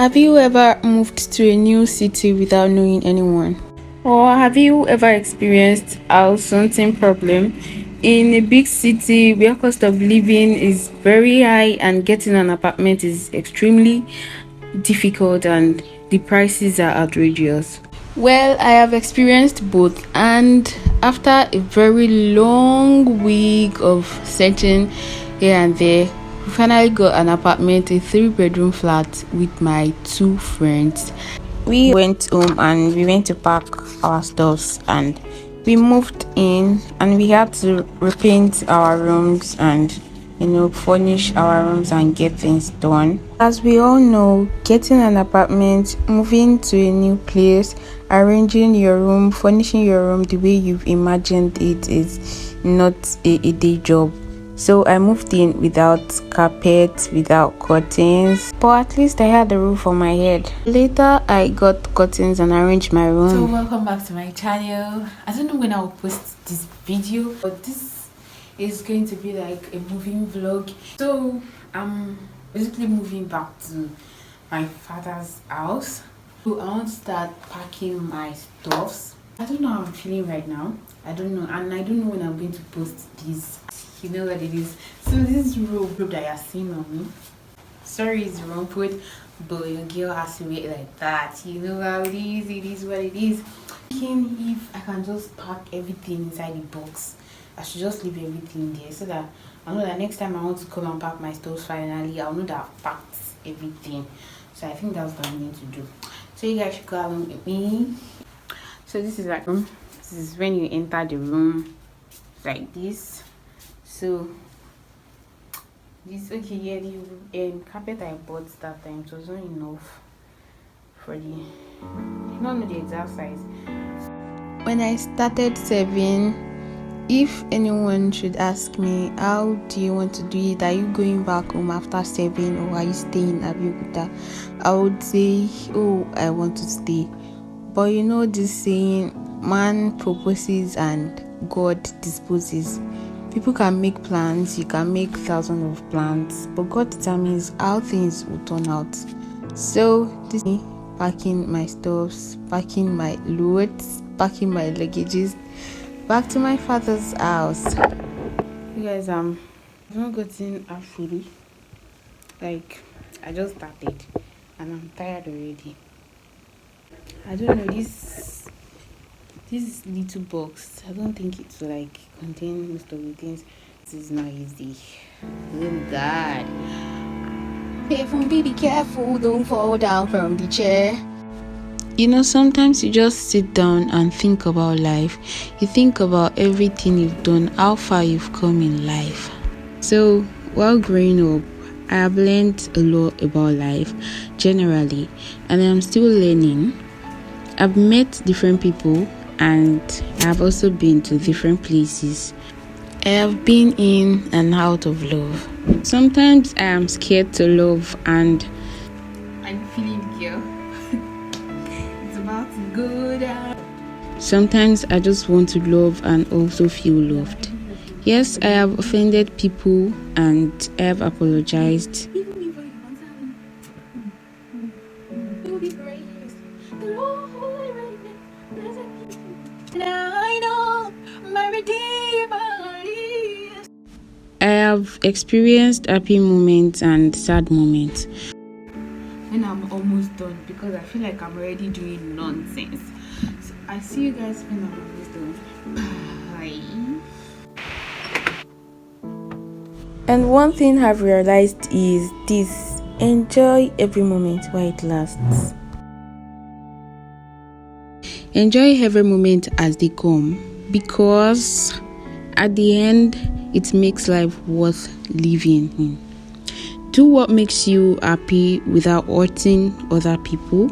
Have you ever moved to a new city without knowing anyone? Or have you ever experienced a something problem in a big city where cost of living is very high and getting an apartment is extremely difficult and the prices are outrageous? Well, I have experienced both, and after a very long week of searching here and there, we finally got an apartment, a 3-bedroom flat with my 2 friends. We went home and we went to pack our stuffs and we moved in, and we had to repaint our rooms and furnish our rooms and get things done. As we all know, getting an apartment, moving to a new place, arranging your room, furnishing your room the way you've imagined it is not a day job. So I moved in without carpet, without curtains, but at least I had a roof on my head. Later, I got curtains and arranged my room. So welcome back to my channel. I don't know when I'll post this video, but this is going to be like a moving vlog. So I'm basically moving back to my father's house. So I want to start packing my stuffs. I don't know how I'm feeling right now. I don't know, and I don't know when I'm going to post this. You know what it is. So this robe that you're seeing on me, sorry it's wrong put, but your girl has to wear it like that. You know how it is what it is. Thinking if I can just pack everything inside the box, I should just leave everything there so that I know that next time I want to come and pack my stuff finally, I'll know that I've packed everything. So I think that's what I need to do. So you guys should go along with me. So this is like this is when you enter the room like this. So this the carpet I bought that time, it was not enough for the I don't know the exact size. When I started saving, if anyone should ask me, how do you want to do it? Are you going back home after saving, or are you staying in Abeokuta? I would say, I want to stay. But you know this saying, man proposes and God disposes. People can make plans, you can make thousands of plans, but God determines how things will turn out. So this is me packing my stuffs, packing my loads, packing my luggages back to my father's house. You guys, I've not gotten half fully. Like, I just started and I'm tired already. I don't know, this little box, I don't think it will like contain most of the things. This is not easy. Oh God. Be careful, don't fall down from the chair. Sometimes you just sit down and think about life. You think about everything you've done, how far you've come in life. So while growing up, I have learned a lot about life generally, and I'm still learning. I've met different people and I've also been to different places. I have been in and out of love. Sometimes I am scared to love and I'm feeling girl. It's about to go down. Sometimes I just want to love and also feel loved. Yes, I have offended people and I have apologized. I have experienced happy moments and sad moments. When I'm almost done, because I feel like I'm already doing nonsense. So I see you guys when I'm almost done. Bye. And one thing I've realized is this: enjoy every moment while it lasts. Enjoy every moment as they come, because at the end, it makes life worth living in. Do what makes you happy without hurting other people.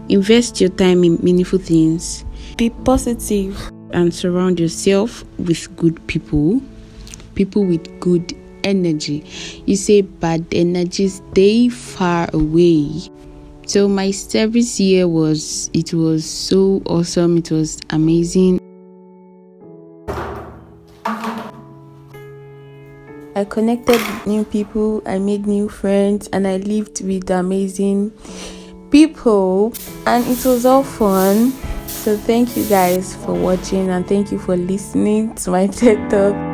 Invest your time in meaningful things. Be positive and surround yourself with good people. People with good energy. You say bad energy, stay far away. So my service here was so awesome. It was amazing. I connected with new people, I made new friends, and I lived with amazing people, and it was all fun. So thank you guys for watching, and thank you for listening to my TED Talk.